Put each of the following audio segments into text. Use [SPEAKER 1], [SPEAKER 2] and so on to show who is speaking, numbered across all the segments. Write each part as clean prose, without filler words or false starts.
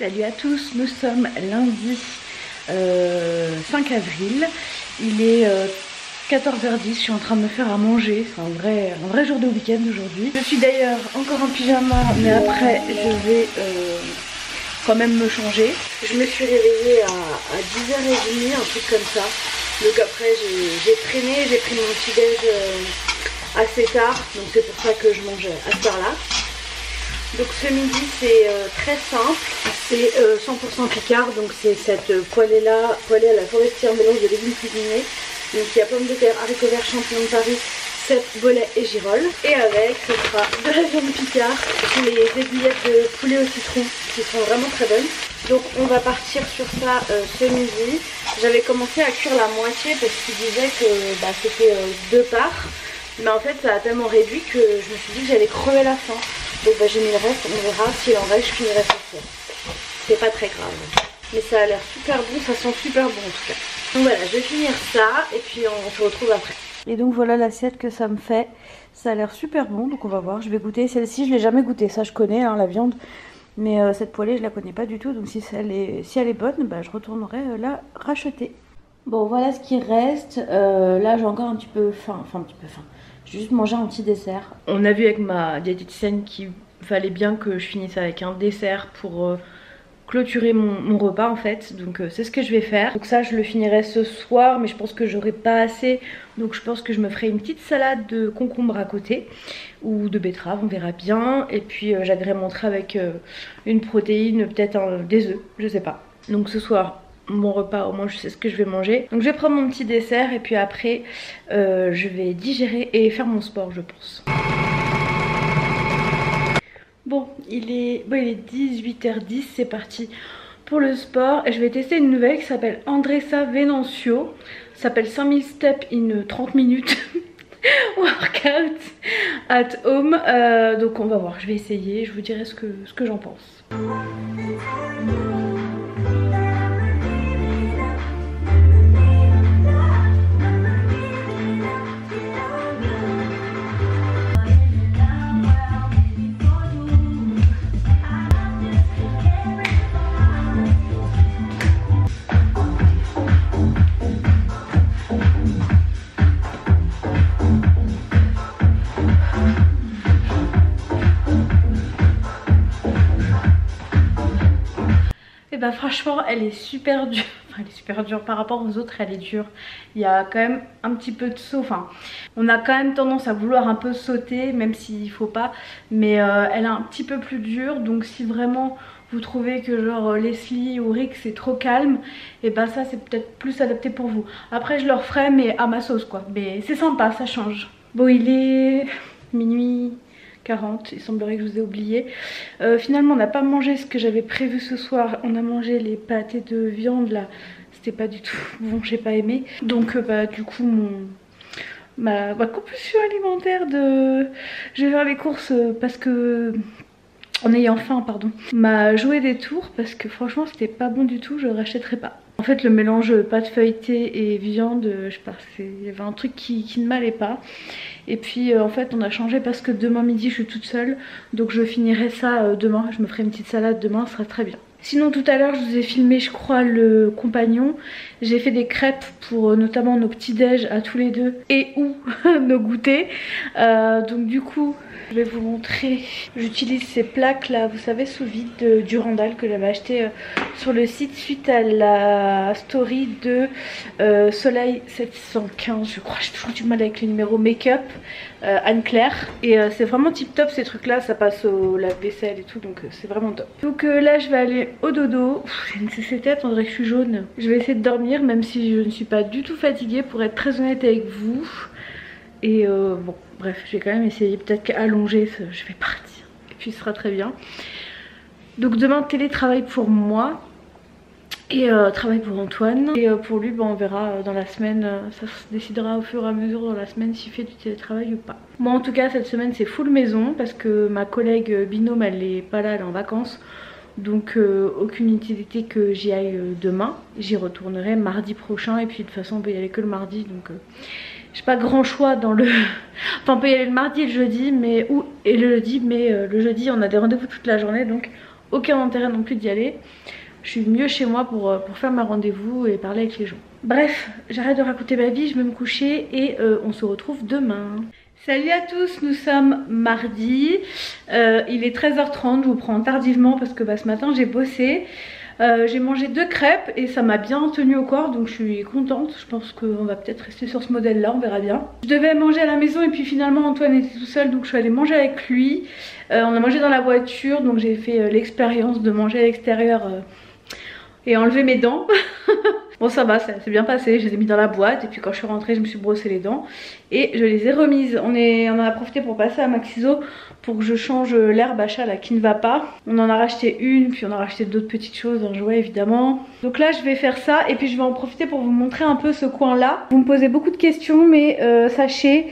[SPEAKER 1] Salut à tous, nous sommes lundi 5 avril, il est 14h10, je suis en train de me faire à manger, c'est un vrai jour de week-end aujourd'hui. Je suis d'ailleurs encore en pyjama, mais après je vais quand même me changer. Je me suis réveillée à 10h30, un truc comme ça, donc après j'ai traîné, j'ai pris mon petit déj assez tard, donc c'est pour ça que je mange à cette heure-là. Donc ce midi c'est très simple, c'est 100% Picard, donc c'est cette poêlée à la forestière mélange de légumes cuisinés. Donc il y a pommes de terre, haricots verts, champignons de Paris, cèpes, bolets et girolles. Et avec, ce sera de la viande Picard, ce sont les aiguillettes de poulet au citron qui sont vraiment très bonnes. Donc on va partir sur ça ce midi. J'avais commencé à cuire la moitié parce qu'il disait que c'était deux parts. Mais en fait ça a tellement réduit que je me suis dit que j'allais crever la faim. Donc j'ai mis le reste, on verra s'il en reste, je finirai ce soir. C'est pas très grave. Mais ça a l'air super bon, ça sent super bon en tout cas. Donc voilà, je vais finir ça et puis on se retrouve après. Et donc voilà l'assiette que ça me fait. Ça a l'air super bon, donc on va voir. Je vais goûter celle-ci, je l'ai jamais goûtée, ça je connais hein, la viande. Mais cette poêlée je la connais pas du tout, donc si elle est bonne, je retournerai la racheter. Bon voilà ce qui reste. Là j'ai encore un petit peu faim, j'ai juste mangé un petit dessert. On a vu avec ma diététicienne qu'il fallait bien que je finisse avec un dessert pour clôturer mon repas en fait. Donc c'est ce que je vais faire. Donc ça je le finirai ce soir, mais je pense que j'aurai pas assez. Donc je pense que je me ferai une petite salade de concombre à côté ou de betterave, on verra bien. Et puis j'agrémenterai avec une protéine, peut-être des œufs, je sais pas. Donc ce soir mon repas, au moins je sais ce que je vais manger. Donc je vais prendre mon petit dessert et puis après je vais digérer et faire mon sport je pense. Bon il est 18h10, c'est parti pour le sport. Et je vais tester une nouvelle qui s'appelle Andressa Venancio. Ça s'appelle 5000 steps in 30 minutes. Workout at home. Donc on va voir, je vais essayer, je vous dirai ce que j'en pense. Franchement elle est super dure, enfin elle est super dure par rapport aux autres, elle est dure. Il y a quand même un petit peu de saut, enfin on a quand même tendance à vouloir un peu sauter même s'il faut pas, mais elle est un petit peu plus dure. Donc si vraiment vous trouvez que genre Leslie ou Rick c'est trop calme, et ça c'est peut-être plus adapté pour vous. Après je le referai mais à ma sauce quoi, mais c'est sympa, ça change. Bon il est minuit 40, il semblerait que je vous ai oublié. Finalement on n'a pas mangé ce que j'avais prévu ce soir. On a mangé les pâtés de viande là, c'était pas du tout bon, j'ai pas aimé. Donc du coup ma compulsion alimentaire je vais faire les courses parce que en ayant faim pardon, m'a joué des tours parce que franchement c'était pas bon du tout, je rachèterai pas. En fait le mélange pâte feuilletée et viande, je sais pas, il y avait un truc qui ne m'allait pas. Et puis en fait on a changé parce que demain midi je suis toute seule, donc je finirai ça demain, je me ferai une petite salade demain, ça sera très bien. Sinon tout à l'heure je vous ai filmé je crois le compagnon. J'ai fait des crêpes pour notamment nos petits déj à tous les deux et ou nos goûters. Donc du coup je vais vous montrer. J'utilise ces plaques là, vous savez, sous vide de Durandal que j'avais acheté sur le site suite à la story de Soleil 715 je crois. J'ai toujours du mal avec le numéro make-up, Anne-Claire. Et c'est vraiment tip top ces trucs là, ça passe au lave-vaisselle et tout, donc c'est vraiment top. Donc là je vais aller au dodo. J'ai une sécée tête, on dirait que je suis jaune. Je vais essayer de dormir même si je ne suis pas du tout fatiguée pour être très honnête avec vous. Et bon bref, je vais quand même essayer, peut-être qu'allongée je vais partir et puis ce sera très bien. Donc demain télétravail pour moi et travail pour Antoine. Et pour lui on verra dans la semaine, ça se décidera au fur et à mesure dans la semaine s'il fait du télétravail ou pas. Moi en tout cas cette semaine c'est full maison parce que ma collègue binôme elle est pas là, elle est en vacances. Donc aucune utilité que j'y aille demain. J'y retournerai mardi prochain et puis de toute façon on peut y aller que le mardi, donc j'ai pas grand choix dans le... Enfin on peut y aller le mardi et le jeudi, mais le jeudi on a des rendez-vous toute la journée, donc aucun intérêt non plus d'y aller. Je suis mieux chez moi pour faire mes rendez-vous et parler avec les gens. Bref, j'arrête de raconter ma vie, je vais me coucher et on se retrouve demain. Salut à tous, nous sommes mardi, il est 13h30, je vous prends tardivement parce que ce matin j'ai bossé. J'ai mangé 2 crêpes et ça m'a bien tenu au corps, donc je suis contente. Je pense qu'on va peut-être rester sur ce modèle là, on verra bien. Je devais manger à la maison et puis finalement Antoine était tout seul, donc je suis allée manger avec lui. On a mangé dans la voiture, donc j'ai fait l'expérience de manger à l'extérieur et enlever mes dents. Bon, ça va, ça s'est bien passé, je les ai mis dans la boîte et puis quand je suis rentrée je me suis brossé les dents et je les ai remises. On en a profité pour passer à Maxiso pour que je change l'herbe à chat là qui ne va pas. On en a racheté une, puis on a racheté d'autres petites choses, un jouet évidemment. Donc là je vais faire ça et puis je vais en profiter pour vous montrer un peu ce coin là. Vous me posez beaucoup de questions mais sachez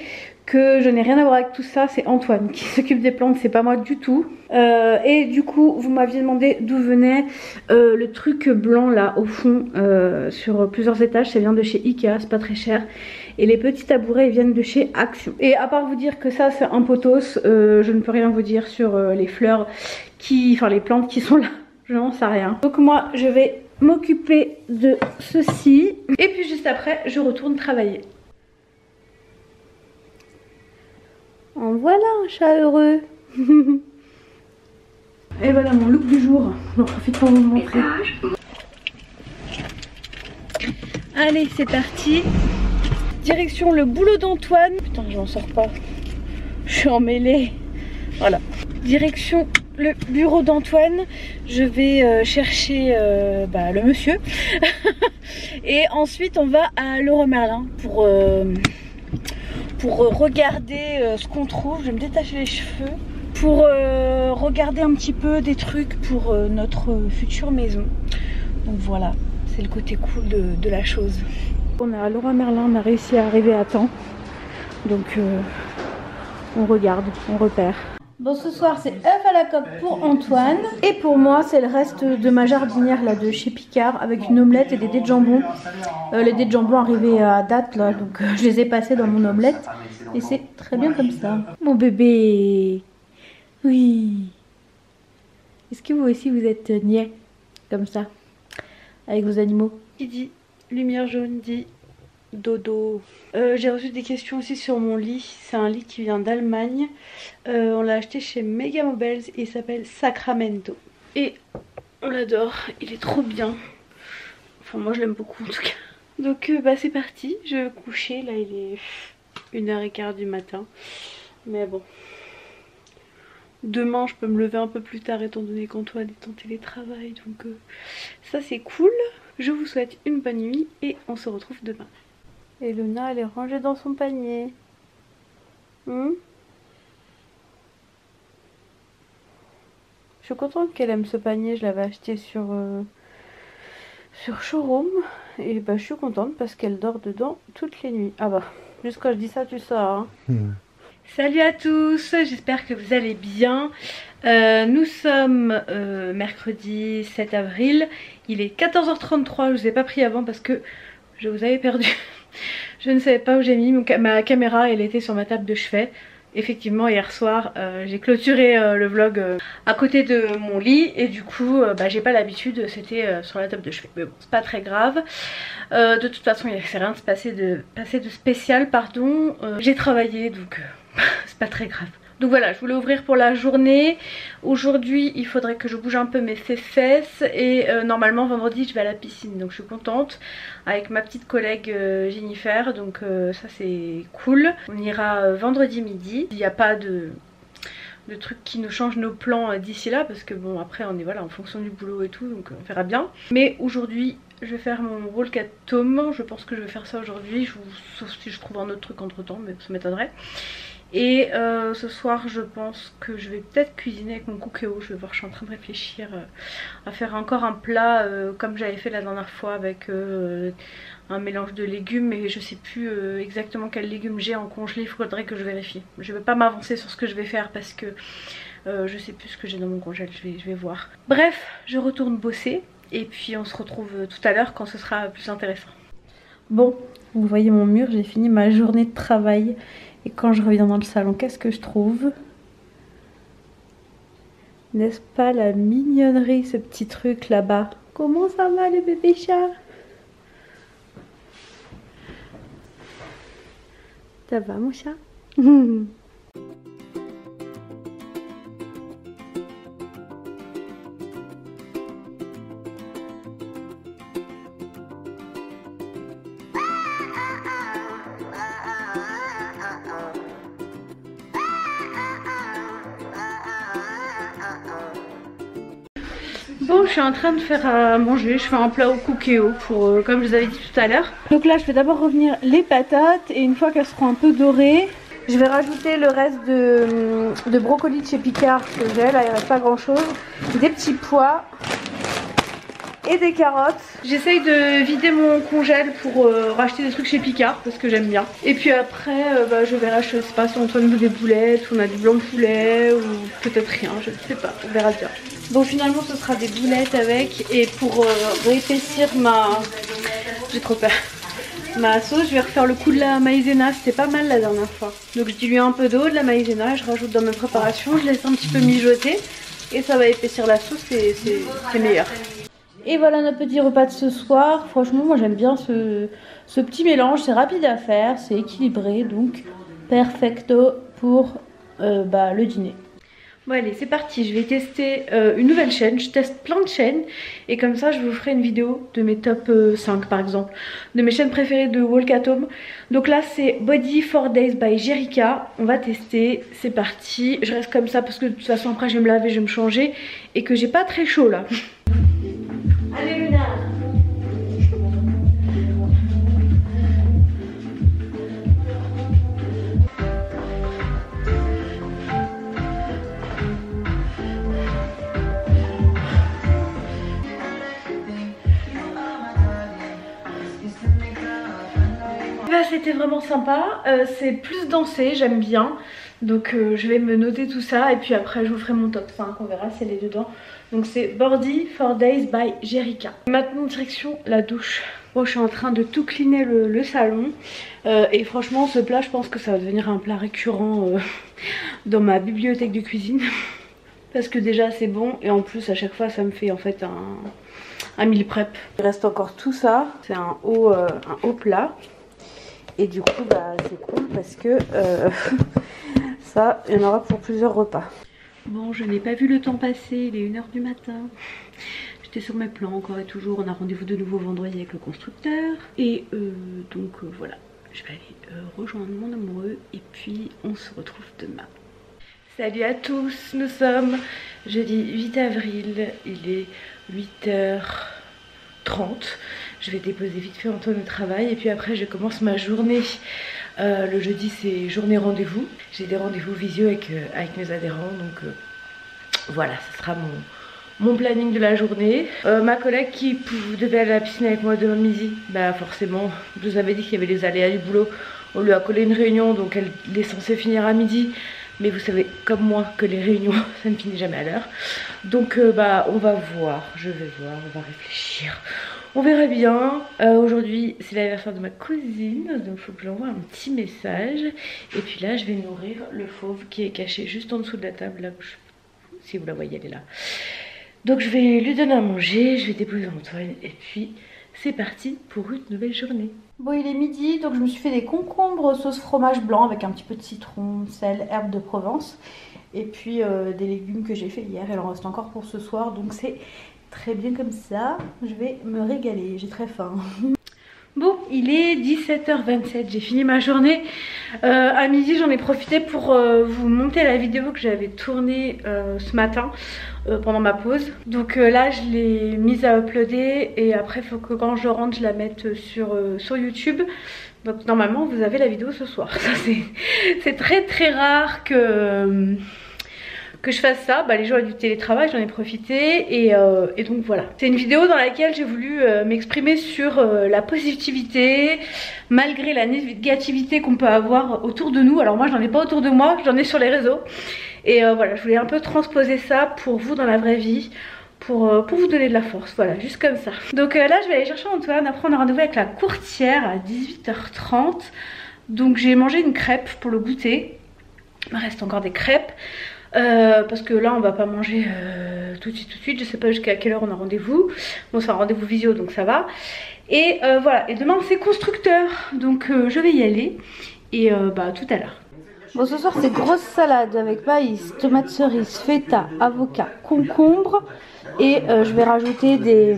[SPEAKER 1] que je n'ai rien à voir avec tout ça, c'est Antoine qui s'occupe des plantes, c'est pas moi du tout. Et du coup vous m'aviez demandé d'où venait le truc blanc là au fond sur plusieurs étages, ça vient de chez Ikea, c'est pas très cher. Et les petits tabourets ils viennent de chez Action. Et à part vous dire que ça c'est un pothos, je ne peux rien vous dire sur les fleurs enfin les plantes qui sont là, je n'en sais rien. Donc moi je vais m'occuper de ceci et puis juste après je retourne travailler. En voilà un chat heureux. Et voilà mon look du jour. J'en profite pour vous le montrer. Allez, c'est parti. Direction le boulot d'Antoine. Putain, j'en sors pas. Je suis emmêlée. Voilà. Direction le bureau d'Antoine. Je vais chercher le monsieur. Et ensuite, on va à Leroy Merlin pour regarder ce qu'on trouve. Je vais me détacher les cheveux pour regarder un petit peu des trucs pour notre future maison. Donc voilà, c'est le côté cool de la chose. On est à Leroy Merlin, on a réussi à arriver à temps. Donc on regarde, on repère. Bon, ce soir c'est œuf à la coque pour Antoine. Et pour moi c'est le reste de ma jardinière là de chez Picard avec une omelette et des dés de jambon. Les dés de jambon arrivaient à date là, donc je les ai passés dans mon omelette. Et c'est très bien comme ça. Mon bébé. Oui. Est-ce que vous aussi vous êtes niais comme ça avec vos animaux? Qui dit lumière jaune dit dodo. J'ai reçu des questions aussi sur mon lit. C'est un lit qui vient d'Allemagne. On l'a acheté chez Mega Mobiles et il s'appelle Sacramento. Et on l'adore, il est trop bien. Enfin moi je l'aime beaucoup en tout cas. Donc c'est parti, je vais me coucher. Là il est 1h15 du matin. Mais bon. Demain je peux me lever un peu plus tard étant donné qu'Antoine est en télétravail. Donc ça c'est cool. Je vous souhaite une bonne nuit et on se retrouve demain. Et Luna elle est rangée dans son panier. Je suis contente qu'elle aime ce panier, je l'avais acheté sur Showroom. Et je suis contente parce qu'elle dort dedans toutes les nuits. Ah juste quand je dis ça tu sors hein. Salut à tous, j'espère que vous allez bien. Nous sommes mercredi 7 avril. Il est 14h33, je vous ai pas pris avant parce que je vous avais perdu. Je ne savais pas où j'ai mis ma caméra, elle était sur ma table de chevet. Effectivement hier soir j'ai clôturé le vlog à côté de mon lit et du coup j'ai pas l'habitude, c'était sur la table de chevet. Mais bon c'est pas très grave. De toute façon il ne s'est rien de passer de spécial pardon. J'ai travaillé donc c'est pas très grave. Donc voilà, je voulais ouvrir pour la journée. Aujourd'hui il faudrait que je bouge un peu mes fesses et normalement vendredi je vais à la piscine, donc je suis contente avec ma petite collègue Jennifer, donc ça c'est cool. On ira vendredi midi. Il n'y a pas de trucs qui nous changent nos plans d'ici là parce que bon après on est voilà en fonction du boulot et tout, donc on verra bien. Mais aujourd'hui je vais faire mon roll cat tome, je pense que je vais faire ça aujourd'hui, sauf si je trouve un autre truc entre temps, mais ça m'étonnerait. Et ce soir je pense que je vais peut-être cuisiner avec mon cookéo. Je vais voir, je suis en train de réfléchir à faire encore un plat comme j'avais fait la dernière fois avec un mélange de légumes. Mais je sais plus exactement quels légumes j'ai en congelé, il faudrait que je vérifie. Je vais pas m'avancer sur ce que je vais faire parce que je sais plus ce que j'ai dans mon congèle, je vais voir. Bref, je retourne bosser et puis on se retrouve tout à l'heure quand ce sera plus intéressant. Bon, vous voyez mon mur, j'ai fini ma journée de travail. Et quand je reviens dans le salon, qu'est-ce que je trouve? N'est-ce pas la mignonnerie, ce petit truc là-bas? Comment ça va le bébé chat? Ça va mon chat? Bon, je suis en train de faire à manger, je fais un plat au cookéo pour, comme je vous avais dit tout à l'heure. Donc là je vais d'abord revenir les patates et une fois qu'elles seront un peu dorées, je vais rajouter le reste de brocoli de chez Picard que j'ai, là il reste pas grand chose, des petits pois et des carottes. J'essaye de vider mon congèle pour racheter des trucs chez Picard parce que j'aime bien. Et puis après je verrai, je sais pas si on tourne des boulettes, ou on a du blanc de poulet ou peut-être rien, je ne sais pas, on verra bien. Donc finalement ce sera des boulettes avec, et pour réépaissir j'ai trop peur, ma sauce, je vais refaire le coup de la maïzena, c'était pas mal la dernière fois. Donc je dilue un peu d'eau, de la maïzena, je rajoute dans ma préparation, je laisse un petit peu mijoter et ça va épaissir la sauce et c'est meilleur. Et voilà notre petit repas de ce soir. Franchement moi j'aime bien ce petit mélange, c'est rapide à faire, c'est équilibré, donc perfecto pour le dîner. Bon allez c'est parti, je vais tester une nouvelle chaîne, je teste plein de chaînes et comme ça je vous ferai une vidéo de mes top 5 par exemple, de mes chaînes préférées de Walk at Home. Donc là c'est Body 4 Days by Jerica, on va tester, c'est parti. Je reste comme ça parce que de toute façon après je vais me laver, je vais me changer et que j'ai pas très chaud là. Allez Luna. C'était vraiment sympa, c'est plus dansé, j'aime bien. Donc je vais me noter tout ça et puis après je vous ferai mon top 5, on verra si elle est dedans. Donc c'est Body 4 Days by Jerica. Maintenant direction la douche. Bon je suis en train de tout cleaner le salon et franchement ce plat je pense que ça va devenir un plat récurrent dans ma bibliothèque de cuisine. Parce que déjà c'est bon et en plus à chaque fois ça me fait en fait un meal prep. Il reste encore tout ça, c'est un haut plat. Et du coup c'est cool parce que ça il y en aura pour plusieurs repas. Bon je n'ai pas vu le temps passer, il est 1 h du matin. J'étais sur mes plans encore et toujours, on a rendez-vous de nouveau vendredi avec le constructeur. Et donc voilà, je vais aller rejoindre mon amoureux et puis on se retrouve demain. Salut à tous, nous sommes jeudi 8 avril, il est 8h30. Je vais déposer vite fait Antoine au travail et puis après je commence ma journée. Le jeudi c'est journée rendez-vous. J'ai des rendez-vous visio avec mes adhérents donc voilà, ce sera mon planning de la journée. Ma collègue qui devait aller à la piscine avec moi demain midi, bah forcément, je vous avais dit qu'il y avait les aléas du boulot. On lui a collé une réunion donc elle est censée finir à midi. Mais vous savez comme moi que les réunions ça ne finit jamais à l'heure. Donc on va voir, je vais voir, on va réfléchir. On verra bien. Aujourd'hui c'est l'anniversaire de ma cousine, donc il faut que j'envoie un petit message. Et puis là je vais nourrir le fauve qui est caché juste en dessous de la table là. Si vous la voyez elle est là. Donc je vais lui donner à manger, je vais déposer Antoine et puis c'est parti pour une nouvelle journée. Bon il est midi donc je me suis fait des concombres sauce fromage blanc avec un petit peu de citron, sel, herbes de Provence. Et puis des légumes que j'ai fait hier, il en reste encore pour ce soir donc c'est très bien comme ça, je vais me régaler, j'ai très faim. Bon, il est 17h27, j'ai fini ma journée. À midi, j'en ai profité pour vous monter la vidéo que j'avais tournée ce matin pendant ma pause. Donc là, je l'ai mise à uploader et après, il faut que quand je rentre, je la mette sur YouTube. Donc normalement, vous avez la vidéo ce soir. C'est très très rare que je fasse ça. Les jours du télétravail j'en ai profité et donc voilà. C'est une vidéo dans laquelle j'ai voulu m'exprimer sur la positivité malgré la négativité qu'on peut avoir autour de nous. Alors moi j'en ai pas autour de moi, j'en ai sur les réseaux et voilà, je voulais un peu transposer ça pour vous dans la vraie vie, pour vous donner de la force, voilà, juste comme ça. Donc là je vais aller chercher Antoine, après on a rendez-vous avec la courtière à 18h30. Donc j'ai mangé une crêpe pour le goûter, il me reste encore des crêpes. Parce que là on va pas manger tout de suite, je sais pas jusqu'à quelle heure on a rendez-vous. Bon c'est un rendez-vous visio donc ça va. Et voilà, et demain c'est constructeur, donc je vais y aller. Et bah tout à l'heure. Bon ce soir c'est grosse salade avec maïs, tomates cerises, feta, avocat, concombre. Et je vais rajouter des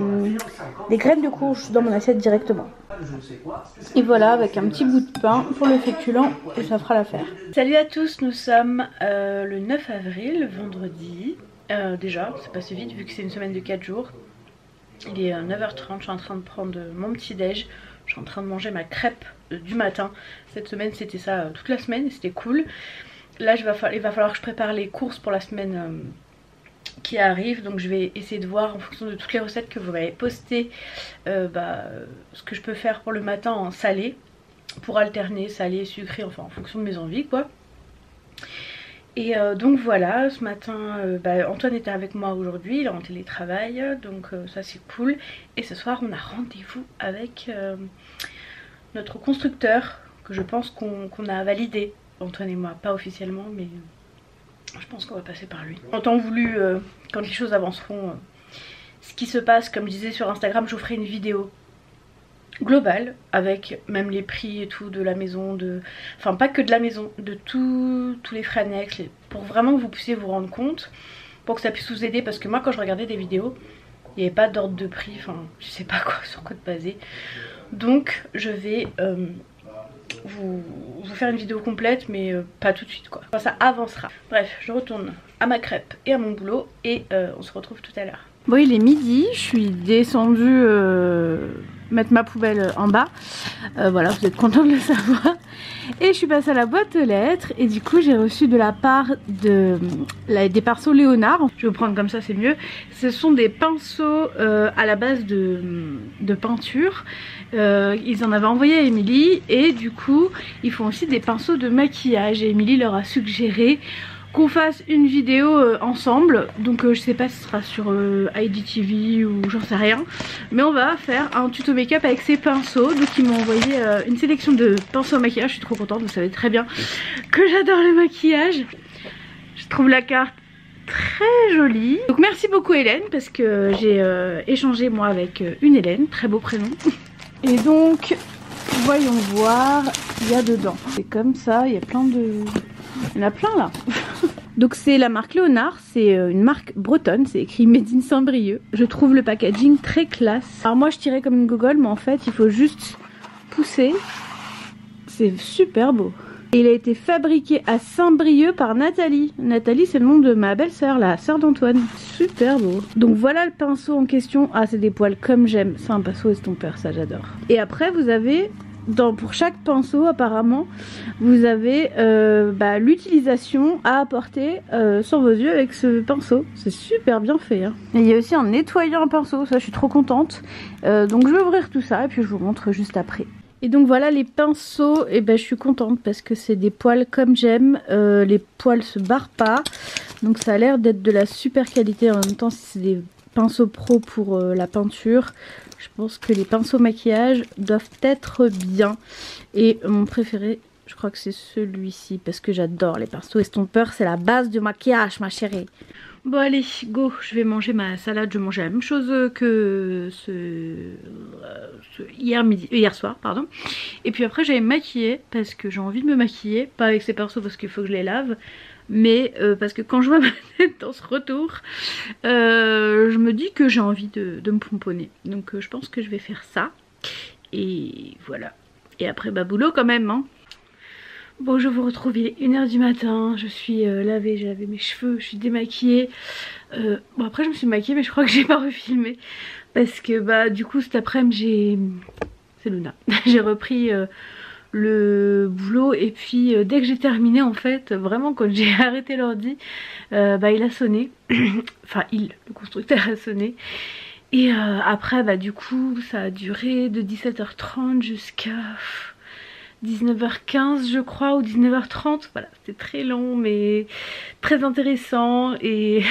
[SPEAKER 1] graines de courge dans mon assiette directement. Et voilà, avec un petit bout de pain pour le féculent et ça fera l'affaire. Salut à tous, nous sommes le 9 avril, vendredi. Déjà, c'est passé vite vu que c'est une semaine de 4 jours. Il est 9h30, je suis en train de prendre mon petit déj. Je suis en train de manger ma crêpe du matin. Cette semaine c'était ça toute la semaine et c'était cool. Là il va falloir que je prépare les courses pour la semaine qui arrive, donc je vais essayer de voir en fonction de toutes les recettes que vous m'avez postées ce que je peux faire pour le matin en salé pour alterner salé, sucré, enfin en fonction de mes envies quoi. Et donc voilà, ce matin Antoine était avec moi aujourd'hui, il est en télétravail, donc ça c'est cool. Et ce soir on a rendez-vous avec notre constructeur que je pense qu'on a validé, Antoine et moi, pas officiellement mais je pense qu'on va passer par lui. En temps voulu, quand les choses avanceront, ce qui se passe, comme je disais sur Instagram, je vous ferai une vidéo globale avec même les prix et tout de la maison, enfin pas que de la maison, de tous les frais annexes, pour vraiment que vous puissiez vous rendre compte, pour que ça puisse vous aider, parce que moi quand je regardais des vidéos, il n'y avait pas d'ordre de prix, enfin je sais pas quoi, sur quoi te baser. Donc je vais vous faire une vidéo complète mais pas tout de suite quoi. Enfin, ça avancera. Bref, je retourne à ma crêpe et à mon boulot et on se retrouve tout à l'heure. Bon il est midi, je suis descendue mettre ma poubelle en bas. Voilà, vous êtes content de le savoir. Et je suis passée à la boîte aux lettres et du coup j'ai reçu de la part des pinceaux Léonard. Je vais vous prendre comme ça c'est mieux. Ce sont des pinceaux à la base de peinture. Ils en avaient envoyé à Émilie et du coup ils font aussi des pinceaux de maquillage et Émilie leur a suggéré qu'on fasse une vidéo ensemble. Donc je sais pas si ce sera sur IGTV ou j'en sais rien, mais on va faire un tuto make-up avec ces pinceaux. Donc ils m'ont envoyé une sélection de pinceaux au maquillage, je suis trop contente, vous savez très bien que j'adore le maquillage. Je trouve la carte très jolie. Donc merci beaucoup Hélène, parce que j'ai échangé moi avec une Hélène, très beau prénom. Et donc voyons voir ce qu'il y a dedans. C'est comme ça, il y a plein de... Il y en a plein là. Donc c'est la marque Léonard, c'est une marque bretonne, c'est écrit Made in Saint-Brieuc. Je trouve le packaging très classe. Alors moi je tirais comme une gogole, mais en fait il faut juste pousser. C'est super beau. Et il a été fabriqué à Saint-Brieuc par Nathalie. Nathalie c'est le nom de ma belle-sœur, la sœur d'Antoine. Super beau. Donc voilà le pinceau en question. Ah c'est des poils comme j'aime. C'est un pinceau estompeur, ça j'adore. Et après vous avez... pour chaque pinceau apparemment vous avez l'utilisation à apporter sur vos yeux avec ce pinceau. C'est super bien fait hein. Et il y a aussi un nettoyant pinceau, ça je suis trop contente. Donc je vais ouvrir tout ça et puis je vous montre juste après. Et donc voilà les pinceaux, et je suis contente parce que c'est des poils comme j'aime. Les poils se barrent pas, donc ça a l'air d'être de la super qualité. En même temps si c'est des pinceaux pro pour la peinture, je pense que les pinceaux maquillage doivent être bien. Et mon préféré, je crois que c'est celui-ci, parce que j'adore les pinceaux estompeurs, c'est la base du maquillage ma chérie. Bon allez, go, je vais manger ma salade, je mangeais la même chose que hier soir, pardon. Et puis après j'allais me maquiller, parce que j'ai envie de me maquiller, pas avec ces pinceaux parce qu'il faut que je les lave, mais parce que quand je vois ma tête dans ce retour, je me dis que j'ai envie de me pomponner. Donc je pense que je vais faire ça. Et voilà. Et après boulot quand même hein. Bon je vous retrouve, il est 1 h du matin, je suis lavée, j'ai lavé mes cheveux, je suis démaquillée. Bon après je me suis maquillée mais je crois que j'ai pas refilmé. Parce que du coup cet après-midi j'ai... C'est Luna. J'ai repris... le boulot et puis dès que j'ai terminé en fait, vraiment quand j'ai arrêté l'ordi, il a sonné, enfin le constructeur a sonné et après du coup ça a duré de 17h30 jusqu'à 19h15 je crois ou 19h30, voilà c'était très long mais très intéressant et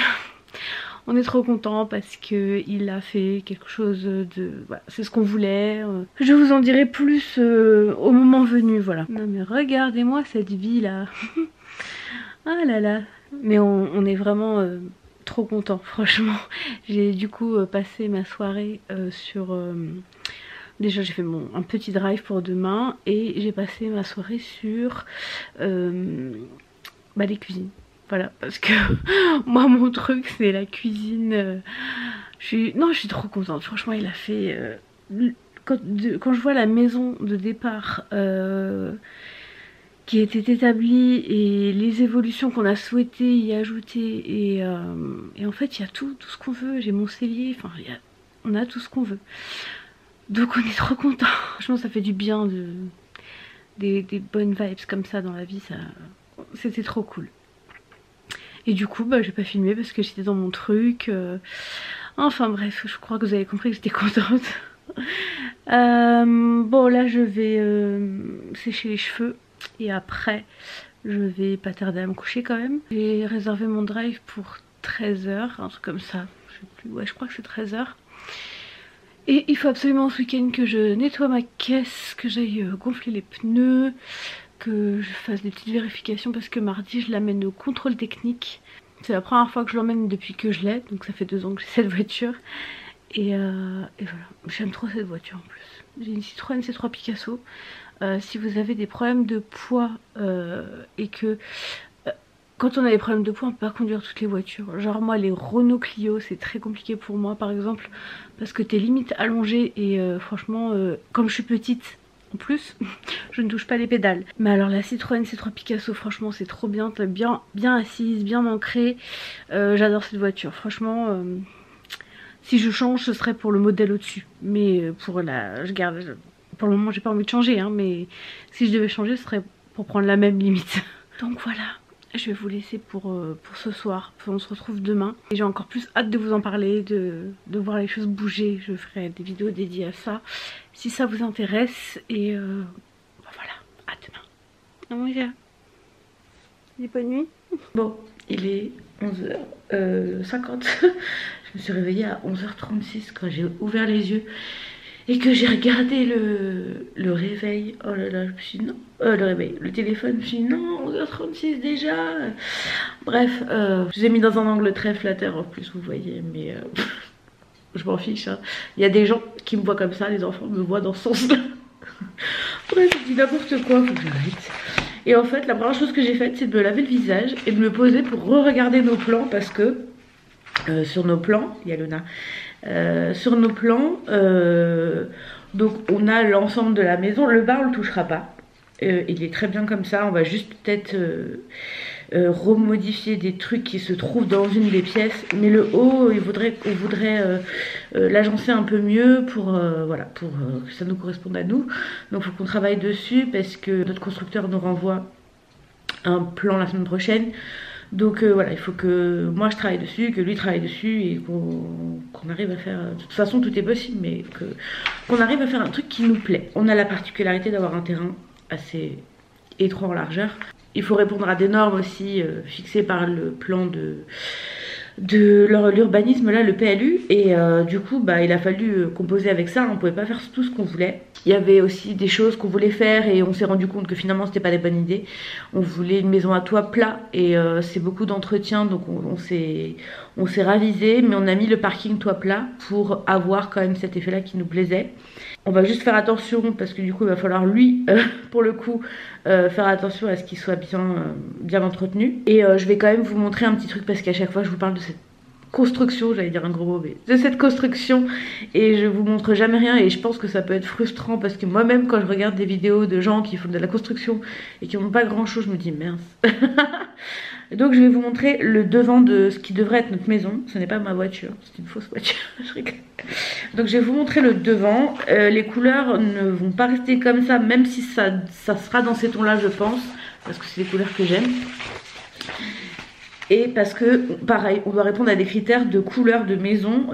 [SPEAKER 1] on est trop content parce que il a fait quelque chose de... Voilà, c'est ce qu'on voulait. Je vous en dirai plus au moment venu, voilà. Non mais regardez-moi cette vie là. Ah là là, Mais on est vraiment trop content, franchement. J'ai du coup passé ma soirée sur... déjà j'ai fait un petit drive pour demain et j'ai passé ma soirée sur les cuisines. Voilà, parce que moi mon truc c'est la cuisine. Je suis trop contente, franchement il a fait... quand je vois la maison de départ qui était établie et les évolutions qu'on a souhaité y ajouter et en fait il y a tout ce qu'on veut. J'ai mon cellier, enfin on a tout ce qu'on veut. Donc on est trop contents. Franchement ça fait du bien des bonnes vibes comme ça dans la vie, c'était trop cool. Et du coup j'ai pas filmé parce que j'étais dans mon truc. Enfin bref, je crois que vous avez compris que j'étais contente. Bon là je vais sécher les cheveux et après je vais pas tarder à me coucher quand même. J'ai réservé mon drive pour 13 h, un truc comme ça, je sais plus, ouais je crois que c'est 13 h. Et il faut absolument ce week-end que je nettoie ma caisse, que j'aille gonfler les pneus, que je fasse des petites vérifications parce que mardi je l'amène au contrôle technique. C'est la première fois que je l'emmène depuis que je l'ai, donc ça fait 2 ans que j'ai cette voiture. Et voilà, j'aime trop cette voiture en plus. J'ai une Citroën C3 Picasso. Si vous avez des problèmes de poids et que quand on a des problèmes de poids on peut pas conduire toutes les voitures. Genre moi les Renault Clio c'est très compliqué pour moi par exemple parce que t'es limite allongée et franchement comme je suis petite en plus je ne touche pas les pédales. Mais alors la Citroën C3 Picasso franchement c'est trop bien, t'es bien assise, bien ancrée. J'adore cette voiture franchement. Si je change ce serait pour le modèle au-dessus. Mais pour je garde. Pour le moment j'ai pas envie de changer hein, mais si je devais changer ce serait pour prendre la même limite. Donc voilà. Je vais vous laisser pour ce soir, on se retrouve demain. Et j'ai encore plus hâte de vous en parler, de voir les choses bouger. Je ferai des vidéos dédiées à ça, si ça vous intéresse. Et voilà, à demain. Mon gars, bonne nuit. Bon, il est 11h50. Je me suis réveillée à 11h36 quand j'ai ouvert les yeux. Et que j'ai regardé le réveil, oh là là, je me suis dit non, le réveil, le téléphone, je me suis dit non, 11h36 déjà. Bref, je vous ai mis dans un angle très flatteur en plus, vous voyez, mais je m'en fiche. Hein. Il y a des gens qui me voient comme ça, les enfants me voient dans ce sens-là. Bref, je dis n'importe quoi, faut que j'arrête. Et en fait, la première chose que j'ai faite, c'est de me laver le visage et de me poser pour re-regarder nos plans parce que sur nos plans, il y a Luna. Sur nos plans, donc on a l'ensemble de la maison. Le bas on le touchera pas, il est très bien comme ça. On va juste peut-être remodifier des trucs qui se trouvent dans une des pièces, mais le haut on voudrait l'agencer un peu mieux pour voilà, pour que ça nous corresponde à nous. Donc il faut qu'on travaille dessus parce que notre constructeur nous renvoie un plan la semaine prochaine. Donc voilà, il faut que moi je travaille dessus, que lui travaille dessus et qu'on arrive à faire... De toute façon tout est possible, mais qu'on arrive à faire un truc qui nous plaît. On a la particularité d'avoir un terrain assez étroit en largeur. Il faut répondre à des normes aussi fixées par le plan de l'urbanisme, là, le PLU. Et du coup il a fallu composer avec ça. On pouvait pas faire tout ce qu'on voulait. Il y avait aussi des choses qu'on voulait faire et on s'est rendu compte que finalement c'était pas des bonnes idées. On voulait une maison à toit plat et c'est beaucoup d'entretien, donc on s'est ravisé, mais on a mis le parking toit plat pour avoir quand même cet effet là qui nous plaisait. On va juste faire attention parce que du coup il va falloir lui pour le coup faire attention à ce qu'il soit bien entretenu. Et je vais quand même vous montrer un petit truc parce qu'à chaque fois je vous parle de cette construction, j'allais dire un gros mot, mais de cette construction et je vous montre jamais rien et je pense que ça peut être frustrant parce que moi-même quand je regarde des vidéos de gens qui font de la construction et qui n'ont pas grand chose, je me dis mince. Donc je vais vous montrer le devant de ce qui devrait être notre maison. Ce n'est pas ma voiture, c'est une fausse voiture. Je rigole. Donc je vais vous montrer le devant. Les couleurs ne vont pas rester comme ça, même si ça sera dans ces tons là je pense, parce que c'est les couleurs que j'aime. Et parce que, pareil, on doit répondre à des critères de couleur de maison.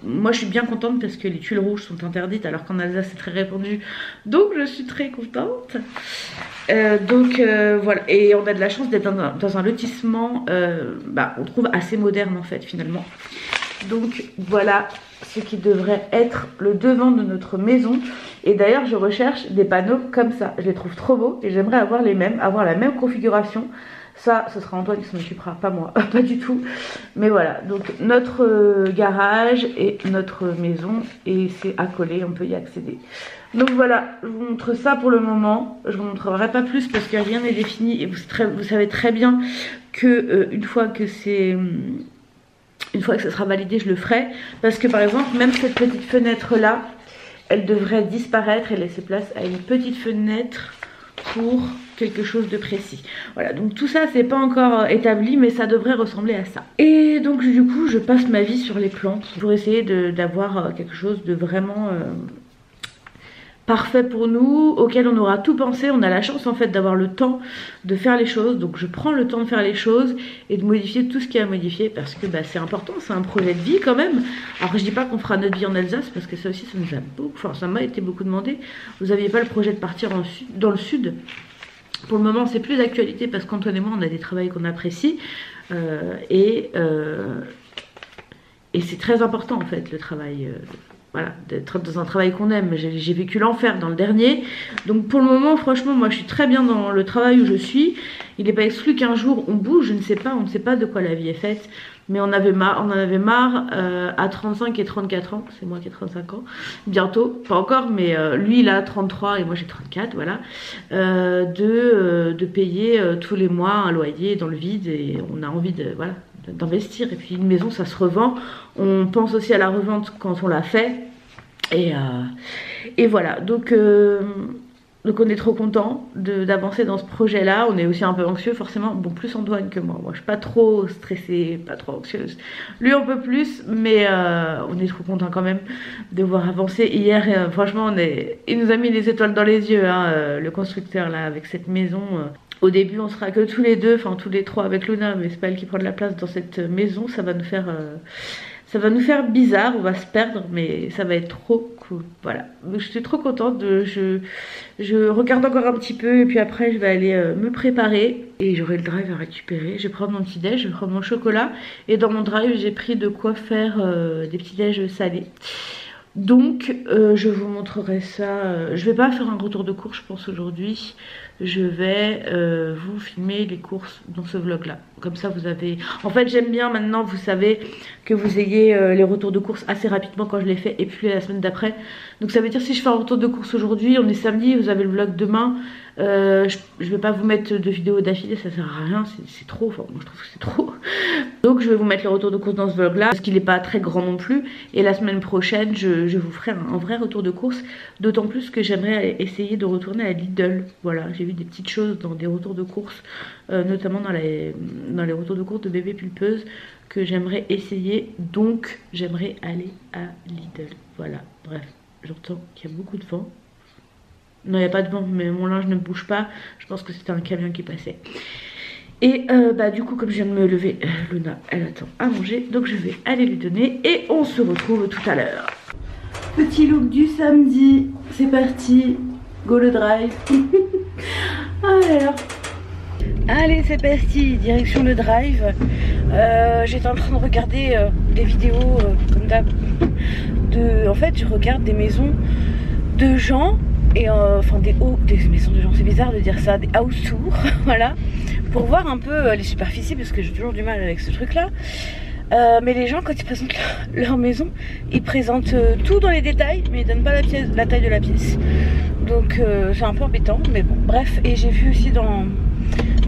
[SPEAKER 1] Moi, je suis bien contente parce que les tuiles rouges sont interdites, alors qu'en Alsace, c'est très répandu. Donc, je suis très contente. Voilà. Et on a de la chance d'être dans un lotissement, on trouve assez moderne, en fait, finalement. Donc, voilà ce qui devrait être le devant de notre maison. Et d'ailleurs, je recherche des panneaux comme ça. Je les trouve trop beaux et j'aimerais avoir les mêmes, avoir la même configuration.
[SPEAKER 2] Ça, ce sera Antoine qui s'en occupera, pas moi, pas du tout. Mais voilà, donc notre garage et notre maison, et c'est accolé, on peut y accéder. Donc voilà, je vous montre ça pour le moment. Je vous montrerai pas plus parce que rien n'est défini et vous savez très bien que une fois que ça sera validé, je le ferai. Parce que par exemple, même cette petite fenêtre là, elle devrait disparaître et laisser place à une petite fenêtre pour quelque chose de précis. Voilà, donc tout ça c'est pas encore établi, mais ça devrait ressembler à ça. Et donc du coup je passe ma vie sur les plantes pour essayer d'avoir quelque chose de vraiment parfait pour nous, auquel on aura tout pensé. On a la chance en fait d'avoir le temps de faire les choses, donc je prends le temps de faire les choses et de modifier tout ce qu'il y a à modifier parce que bah, c'est important, c'est un projet de vie quand même. Alors je dis pas qu'on fera notre vie en Alsace parce que ça aussi ça nous a beaucoup, enfin ça m'a été beaucoup demandé. Vous aviez pas le projet de partir dans le sud? Pour le moment c'est plus d'actualité parce qu'Antoine et moi on a des travails qu'on apprécie et c'est très important en fait le travail. Voilà, d'être dans un travail qu'on aime. J'ai vécu l'enfer dans le dernier. Donc pour le moment, franchement, moi je suis très bien dans le travail où je suis. Il n'est pas exclu qu'un jour on bouge, je ne sais pas, on ne sait pas de quoi la vie est faite. Mais on en avait marre à 35 et 34 ans, c'est moi qui ai 35 ans, bientôt, pas encore, mais lui il a 33 et moi j'ai 34, voilà, de payer tous les mois un loyer dans le vide et on a envie de, voilà, d'investir. Et puis une maison ça se revend, on pense aussi à la revente quand on l'a fait et voilà, donc on est trop content d'avancer dans ce projet là. On est aussi un peu anxieux forcément, bon plus Antoine que moi je suis pas trop stressée, pas trop anxieuse, lui un peu plus, mais on est trop content quand même de voir avancer. Hier franchement il nous a mis les étoiles dans les yeux hein, le constructeur là avec cette maison. Au début on sera que tous les deux, enfin tous les trois avec Luna, mais c'est pas elle qui prend de la place dans cette maison. Ça va nous faire bizarre, on va se perdre, mais ça va être trop cool. Voilà, donc je suis trop contente. Je regarde encore un petit peu et puis après je vais aller me préparer et j'aurai le drive à récupérer. Je vais prendre mon petit déj, je vais prendre mon chocolat et dans mon drive j'ai pris de quoi faire des petits déj salés. Donc je vous montrerai ça. Je vais pas faire un retour de course je pense aujourd'hui. Je vais vous filmer les courses dans ce vlog là. Comme ça vous avez... En fait j'aime bien maintenant, vous savez, que vous ayez les retours de course assez rapidement quand je les fais et puis la semaine d'après. Donc ça veut dire si je fais un retour de course aujourd'hui, on est samedi, vous avez le vlog demain. Je vais pas vous mettre de vidéos d'affilée, ça sert à rien, c'est trop, enfin moi je trouve que c'est trop. Donc je vais vous mettre le retour de course dans ce vlog là, parce qu'il n'est pas très grand non plus. Et la semaine prochaine je vous ferai un vrai retour de course, d'autant plus que j'aimerais essayer de retourner à Lidl. Voilà, j'ai vu des petites choses dans des retours de course, notamment dans les retours de course de bébé pulpeuse, que j'aimerais essayer. Donc j'aimerais aller à Lidl. Voilà, bref, j'entends qu'il y a beaucoup de vent. Non, il n'y a pas de vent, mais mon linge ne bouge pas. Je pense que c'était un camion qui passait. Et bah du coup, comme je viens de me lever, Luna, elle attend à manger. Donc je vais aller lui donner et on se retrouve tout à l'heure. Petit look du samedi, c'est parti. Go le drive. Alors, allez, c'est parti, direction le drive. J'étais en train de regarder des vidéos comme d'hab. En fait, je regarde des maisons de gens. Et enfin des maisons de gens, c'est bizarre de dire ça, des house tours, voilà, pour voir un peu les superficies parce que j'ai toujours du mal avec ce truc là. Mais les gens quand ils présentent leur maison, ils présentent tout dans les détails mais ils donnent pas la taille de la pièce. Donc c'est un peu embêtant, mais bon bref. Et j'ai vu aussi dans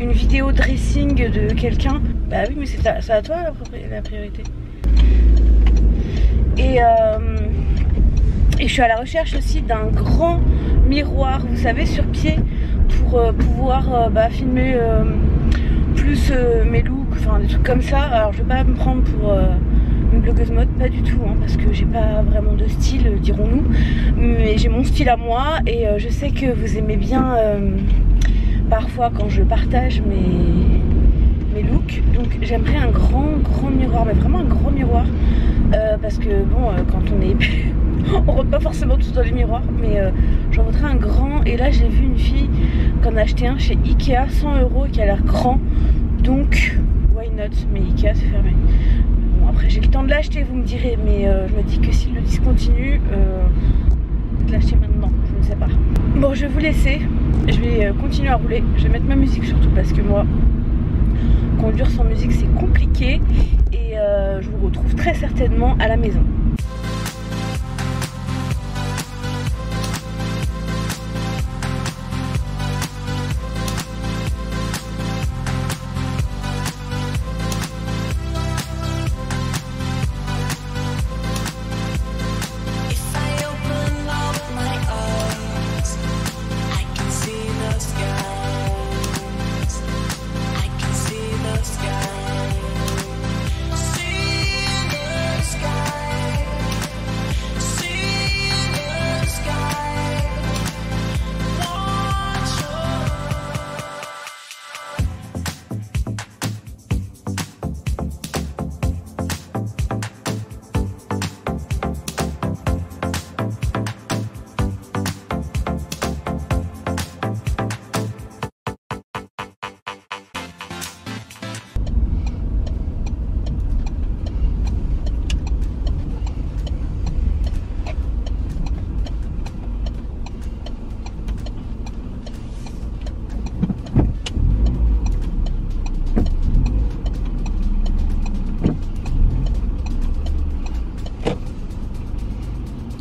[SPEAKER 2] une vidéo dressing de quelqu'un, bah oui mais c'est à toi la priorité. Et je suis à la recherche aussi d'un grand miroir, vous savez, sur pied, pour pouvoir filmer plus mes looks, enfin des trucs comme ça. Alors je vais pas me prendre pour une blogueuse mode, pas du tout, hein, parce que j'ai pas vraiment de style, dirons-nous. Mais j'ai mon style à moi et je sais que vous aimez bien parfois quand je partage mes looks. Donc j'aimerais un grand miroir, mais vraiment un grand miroir. Parce que bon, quand on est on rentre pas forcément tous dans les miroirs, mais j'en voudrais un grand. Et là j'ai vu une fille qui en a acheté un chez Ikea, 100 € qui a l'air grand, donc why not. Mais Ikea c'est fermé. Bon après j'ai le temps de l'acheter, vous me direz, mais je me dis que s'il le discontinue, de l'acheter maintenant, je ne sais pas. Bon, je vais vous laisser, je vais continuer à rouler, je vais mettre ma musique surtout parce que moi conduire sans musique c'est compliqué. Et je vous retrouve très certainement à la maison.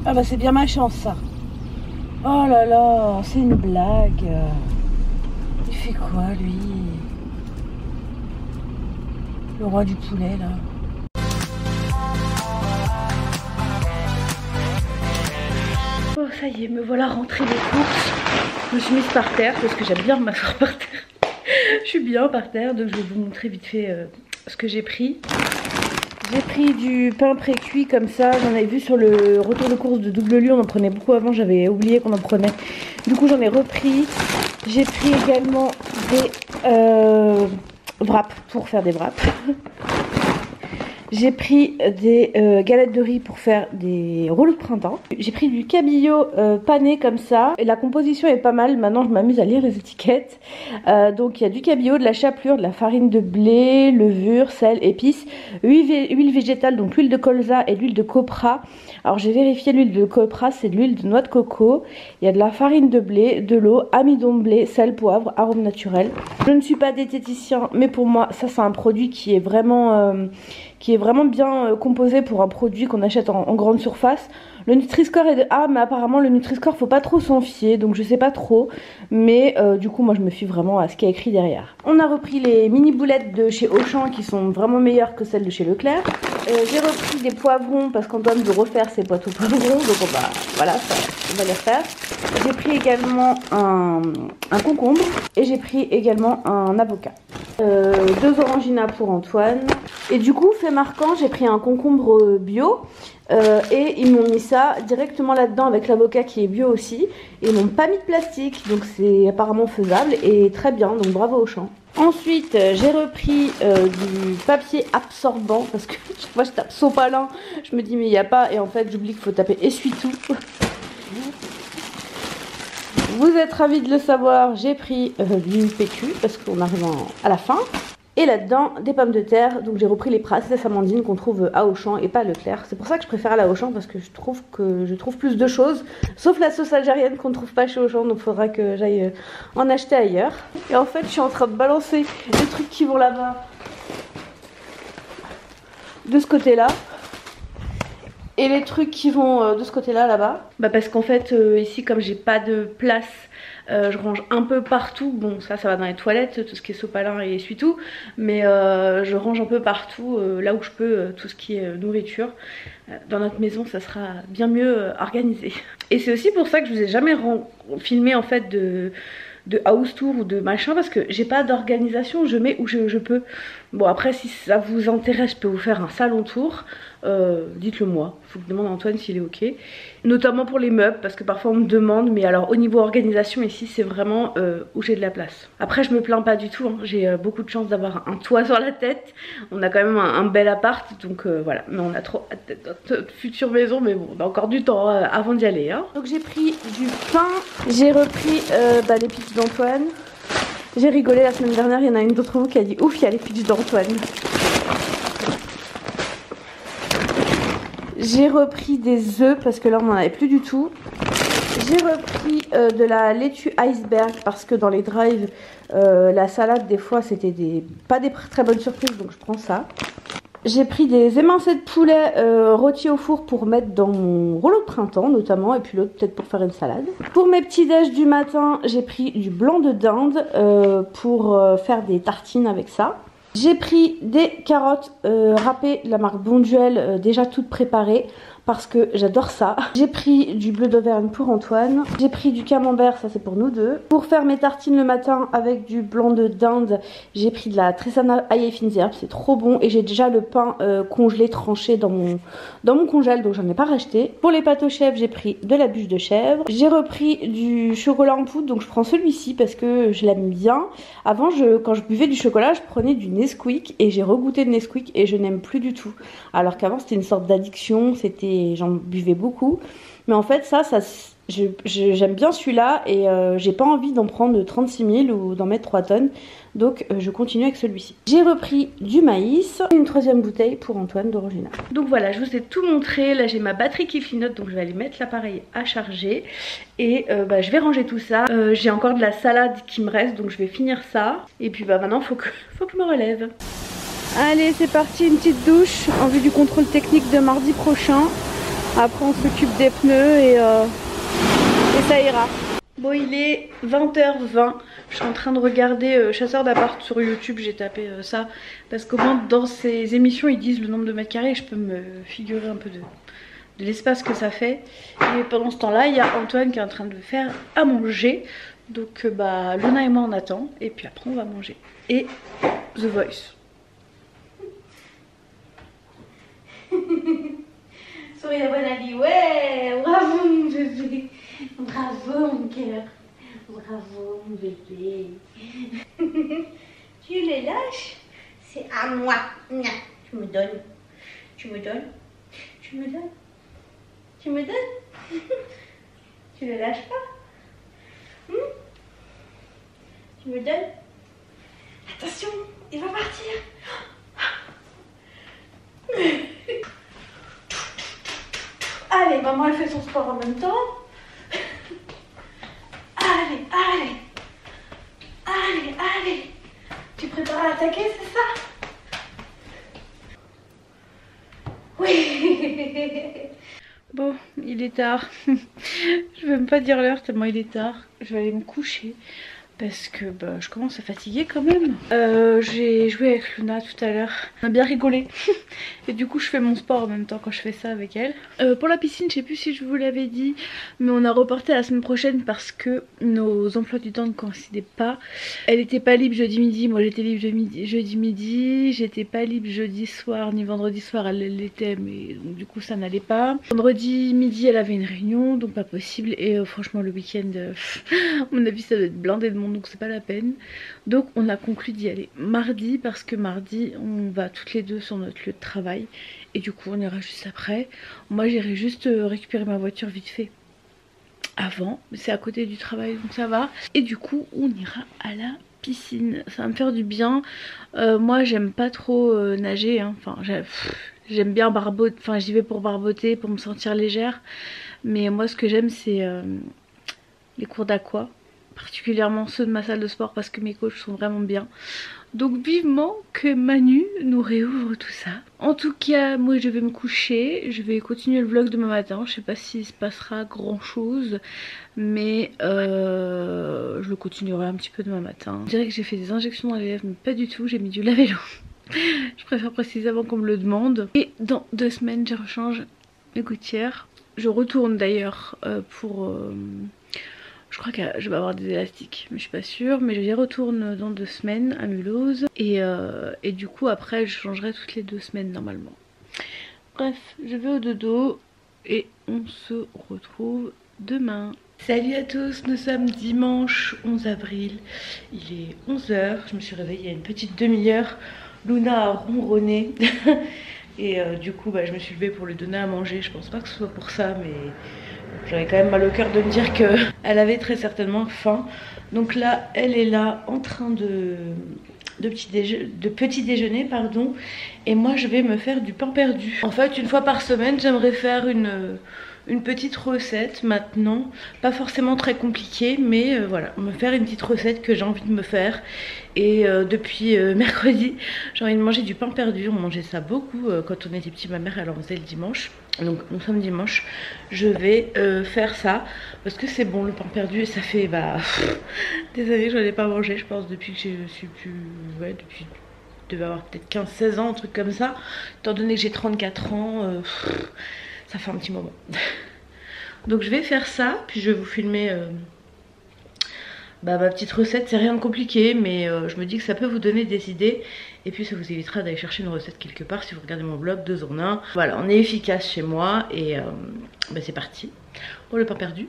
[SPEAKER 2] Ah bah c'est bien ma chance ça. Oh là là, c'est une blague. Il fait quoi lui? Le roi du poulet là. Oh ça y est, me voilà rentrée des courses. Je me suis mise par terre parce que j'aime bien m'asseoir par terre. Je suis bien par terre, donc je vais vous montrer vite fait ce que j'ai pris. J'ai pris du pain pré-cuit comme ça, j'en avais vu sur le retour de course de Double Lieu, on en prenait beaucoup avant, j'avais oublié qu'on en prenait. Du coup j'en ai repris. J'ai pris également des wraps pour faire des wraps. J'ai pris des galettes de riz pour faire des rouleaux de printemps. J'ai pris du cabillaud pané comme ça. Et la composition est pas mal. Maintenant, je m'amuse à lire les étiquettes. Donc, il y a du cabillaud, de la chapelure, de la farine de blé, levure, sel, épices, huile végétale, donc l'huile de colza et l'huile de copra. Alors, j'ai vérifié l'huile de copra, c'est de l'huile de noix de coco. Il y a de la farine de blé, de l'eau, amidon de blé, sel, poivre, arôme naturel. Je ne suis pas diététicien, mais pour moi, ça, c'est un produit qui est vraiment bien composé pour un produit qu'on achète en grande surface. Le Nutri-Score est de A, mais apparemment le Nutri-Score faut pas trop s'en fier, donc je sais pas trop. Mais du coup moi je me fie vraiment à ce qui est écrit derrière. On a repris les mini boulettes de chez Auchan qui sont vraiment meilleures que celles de chez Leclerc. J'ai repris des poivrons parce qu'Antoine veut refaire ses potes aux poivrons, donc voilà, on va les refaire. J'ai pris également un concombre et j'ai pris également un avocat. 2 oranginas pour Antoine. Et du coup, fait marquant, j'ai pris un concombre bio et ils m'ont mis ça directement là-dedans avec l'avocat qui est bio aussi. Et ils m'ont pas mis de plastique, donc c'est apparemment faisable et très bien, donc bravo Auchan. Ensuite, j'ai repris du papier absorbant parce que chaque fois je tape sopalin, je me dis mais il n'y a pas, et en fait j'oublie qu'il faut taper essuie-tout. Vous êtes ravis de le savoir, j'ai pris du PQ parce qu'on arrive à la fin. Et là-dedans, des pommes de terre. Donc j'ai repris les princesses amandines qu'on trouve à Auchan et pas à Leclerc. C'est pour ça que je préfère aller à Auchan parce que je trouve plus de choses. Sauf la sauce algérienne qu'on ne trouve pas chez Auchan. Donc il faudra que j'aille en acheter ailleurs. Et en fait, je suis en train de balancer les trucs qui vont là-bas de ce côté-là. Et les trucs qui vont de ce côté-là, là-bas. Bah parce qu'en fait, ici, comme j'ai pas de place, je range un peu partout. Bon, ça va dans les toilettes, tout ce qui est sopalin et essuie-tout. Mais je range un peu partout, là où je peux, tout ce qui est nourriture. Dans notre maison, ça sera bien mieux organisé. Et c'est aussi pour ça que je vous ai jamais filmé en fait de house tour ou de machin, parce que j'ai pas d'organisation, je mets où je peux. Bon après si ça vous intéresse, je peux vous faire un salon tour, dites-le moi, faut que je demande à Antoine s'il est ok. Notamment pour les meubles, parce que parfois on me demande, mais alors au niveau organisation ici c'est vraiment où j'ai de la place. Après je me plains pas du tout, hein. J'ai beaucoup de chance d'avoir un toit sur la tête, on a quand même un bel appart, donc voilà, mais on a trop hâte de notre future maison, mais bon on a encore du temps avant d'y aller, hein. Donc j'ai pris du pain, j'ai repris les pitchs d'Antoine. J'ai rigolé la semaine dernière, il y en a une d'entre vous qui a dit ouf, il y a les pitchs d'Antoine. J'ai repris des œufs parce que là on n'en avait plus du tout.
[SPEAKER 1] J'ai repris de la laitue iceberg parce que dans les drives, la salade des fois c'était pas des très bonnes surprises, donc je prends ça. J'ai pris des émincés de poulet rôtis au four pour mettre dans mon rouleau de printemps notamment, et puis l'autre peut-être pour faire une salade. Pour mes petits déj du matin, j'ai pris du blanc de dinde pour faire des tartines avec ça. J'ai pris des carottes râpées de la marque Bonduelle, déjà toutes préparées parce que j'adore ça. J'ai pris du bleu d'Auvergne pour Antoine. J'ai pris du camembert, ça c'est pour nous deux. Pour faire mes tartines le matin avec du blanc de dinde, j'ai pris de la Tressana ail et fines herbes, c'est trop bon. Et j'ai déjà le pain congelé, tranché dans mon congèle, donc j'en ai pas racheté. Pour les pâtes aux chèvres, j'ai pris de la bûche de chèvre. J'ai repris du chocolat en poudre, donc je prends celui-ci parce que je l'aime bien. Avant, quand je buvais du chocolat, je prenais du Nesquik et j'ai regoûté le Nesquik et je n'aime plus du tout. Alors qu'avant, c'était une sorte d'addiction, j'en buvais beaucoup. Mais en fait, j'aime bien celui-là et j'ai pas envie d'en prendre 36 000 ou d'en mettre 3 tonnes. Donc je continue avec celui-ci. J'ai repris du maïs et une troisième bouteille pour Antoine d'Orangina. Donc voilà, je vous ai tout montré. Là j'ai ma batterie qui clignote, donc je vais aller mettre l'appareil à charger. Et je vais ranger tout ça. J'ai encore de la salade qui me reste, donc je vais finir ça. Et puis maintenant faut que je me relève. Allez, c'est parti, une petite douche en vue du contrôle technique de mardi prochain. Après on s'occupe des pneus et ça ira. Bon, il est 20h20, je suis en train de regarder Chasseur d'appart sur YouTube, j'ai tapé ça. Parce qu'au moins dans ces émissions ils disent le nombre de mètres carrés et je peux me figurer un peu de l'espace que ça fait. Et pendant ce temps là, il y a Antoine qui est en train de faire à manger. Donc Luna et moi on attend et puis après on va manger. Et The Voice. Souris à bon avis, ouais, bravo mon bébé, bravo mon cœur, bravo mon bébé. Tu les lâches? C'est à moi. Non, tu me donnes, tu me donnes, tu me donnes, tu me donnes. Tu le lâches pas? Tu me donnes? Attention, il va partir. Allez, maman elle fait son sport en même temps. Allez, allez. Allez, allez. Tu prépares à attaquer, c'est ça? Oui. Bon, il est tard. Je vais même pas dire l'heure tellement il est tard. Je vais aller me coucher. Parce que je commence à fatiguer quand même. J'ai joué avec Luna tout à l'heure. On a bien rigolé. Et du coup je fais mon sport en même temps quand je fais ça avec elle. Pour la piscine, je sais plus si je vous l'avais dit, mais on a reporté à la semaine prochaine parce que nos emplois du temps ne coïncidaient pas. Elle était pas libre jeudi midi, moi j'étais libre jeudi midi. J'étais pas libre jeudi soir ni vendredi soir, elle l'était, mais donc, du coup ça n'allait pas. Vendredi midi elle avait une réunion, donc pas possible. Et franchement le week-end, à mon avis ça doit être blindé de monde, donc c'est pas la peine. Donc on a conclu d'y aller mardi parce que mardi on va toutes les deux sur notre lieu de travail et du coup on ira juste après. Moi j'irai juste récupérer ma voiture vite fait avant, mais c'est à côté du travail donc ça va. Et du coup on ira à la piscine, ça va me faire du bien. Moi j'aime pas trop nager, hein. Enfin j'aime bien barboter, enfin j'y vais pour barboter, pour me sentir légère. Mais moi ce que j'aime c'est les cours d'aqua, particulièrement ceux de ma salle de sport parce que mes coachs sont vraiment bien. Donc vivement que Manu nous réouvre tout ça. En tout cas moi je vais me coucher, je vais continuer le vlog demain matin. Je sais pas s'il se passera grand chose, mais je le continuerai un petit peu demain matin. Je dirais que j'ai fait des injections dans les lèvres, mais pas du tout, j'ai mis du Lavelo. Je préfère préciser avant qu'on me le demande. Et dans 2 semaines je rechange mes gouttières. Je retourne d'ailleurs pour... je crois que je vais avoir des élastiques, mais je suis pas sûre. Mais j'y retourne dans 2 semaines à Mulhouse. Et du coup après je changerai toutes les 2 semaines normalement. Bref, je vais au dodo et on se retrouve demain. Salut à tous, nous sommes dimanche 11 avril. Il est 11 h, je me suis réveillée il y a une petite demi-heure. Luna a ronronné. Et du coup je me suis levée pour lui donner à manger. Je pense pas que ce soit pour ça, mais... j'avais quand même mal au cœur de me dire qu'elle avait très certainement faim. Donc là, elle est là en train de petit déjeuner, pardon. Et moi, je vais me faire du pain perdu. En fait, une fois par semaine, j'aimerais faire
[SPEAKER 2] une petite recette maintenant, pas forcément très compliquée, mais voilà, me faire une petite recette que j'ai envie de me faire. Et depuis mercredi, j'ai envie de manger du pain perdu. On mangeait ça beaucoup quand on était petit, ma mère elle en faisait le dimanche. Donc nous sommes dimanche, je vais faire ça parce que c'est bon le pain perdu et ça fait des années que je n'en ai pas mangé, je pense, depuis que je suis plus... Ouais, depuis... Je devais avoir peut-être 15-16 ans, un truc comme ça. Étant donné que j'ai 34 ans, ça fait un petit moment. Donc je vais faire ça, puis je vais vous filmer ma petite recette. C'est rien de compliqué, mais je me dis que ça peut vous donner des idées. Et puis ça vous évitera d'aller chercher une recette quelque part si vous regardez mon blog 2 en 1. Voilà, on est efficace chez moi et c'est parti pour le pain perdu.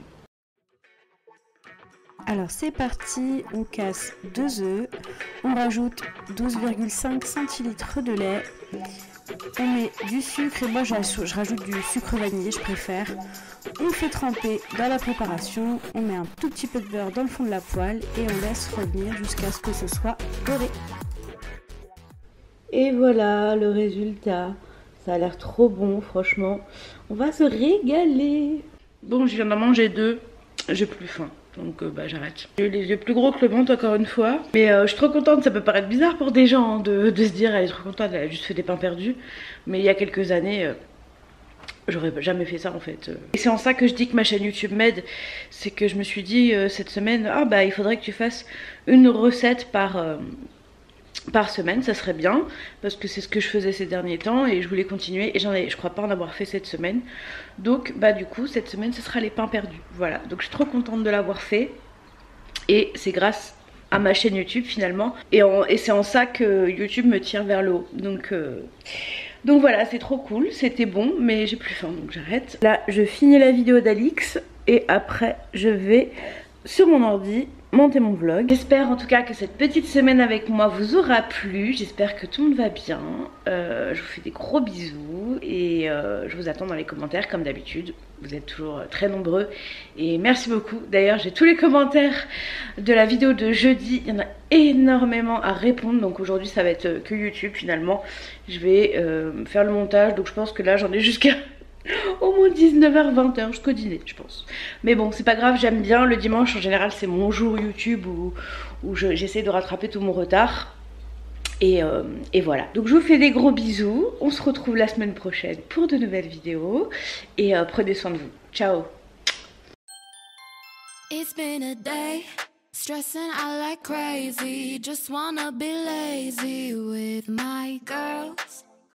[SPEAKER 3] Alors c'est parti, on casse 2 œufs, on rajoute 12,5 centilitres de lait, on met du sucre et moi je rajoute du sucre vanillé, je préfère. On fait tremper dans la préparation, on met un tout petit peu de beurre dans le fond de la poêle et on laisse revenir jusqu'à ce que ce soit doré.
[SPEAKER 2] Et voilà le résultat, ça a l'air trop bon franchement, on va se régaler. Bon, je viens d'en manger 2, j'ai plus faim. Donc j'arrête. J'ai eu les yeux plus gros que le ventre encore une fois. Mais je suis trop contente, ça peut paraître bizarre pour des gens de se dire elle est trop contente, elle a juste fait des pains perdus. Mais il y a quelques années, j'aurais jamais fait ça en fait. Et c'est en ça que je dis que ma chaîne YouTube m'aide. C'est que je me suis dit cette semaine, il faudrait que tu fasses une recette par semaine, ça serait bien, parce que c'est ce que je faisais ces derniers temps et je voulais continuer et je crois pas en avoir fait cette semaine. Donc du coup cette semaine ce sera les pains perdus. Voilà, donc je suis trop contente de l'avoir fait et c'est grâce à ma chaîne YouTube finalement et c'est en ça que YouTube me tire vers le haut. Donc voilà, c'est trop cool, c'était bon mais j'ai plus faim donc j'arrête. Là je finis la vidéo d'Alix et après je vais sur mon ordi monter mon vlog. J'espère en tout cas que cette petite semaine avec moi vous aura plu. J'espère que tout le monde va bien. Je vous fais des gros bisous et je vous attends dans les commentaires comme d'habitude. Vous êtes toujours très nombreux et merci beaucoup. D'ailleurs j'ai tous les commentaires de la vidéo de jeudi. Il y en a énormément à répondre. Donc aujourd'hui ça va être que YouTube finalement. Je vais faire le montage. Donc je pense que là j'en ai jusqu'à... au moins 19h, 20h jusqu'au dîner je pense. Mais bon c'est pas grave, j'aime bien le dimanche en général, c'est mon jour YouTube où j'essaie de rattraper tout mon retard. Et voilà, donc je vous fais des gros bisous. On se retrouve la semaine prochaine pour de nouvelles vidéos. Et prenez soin de vous, ciao.
[SPEAKER 4] It's been a day, stressing out like crazy. Just wanna be lazy with my girls.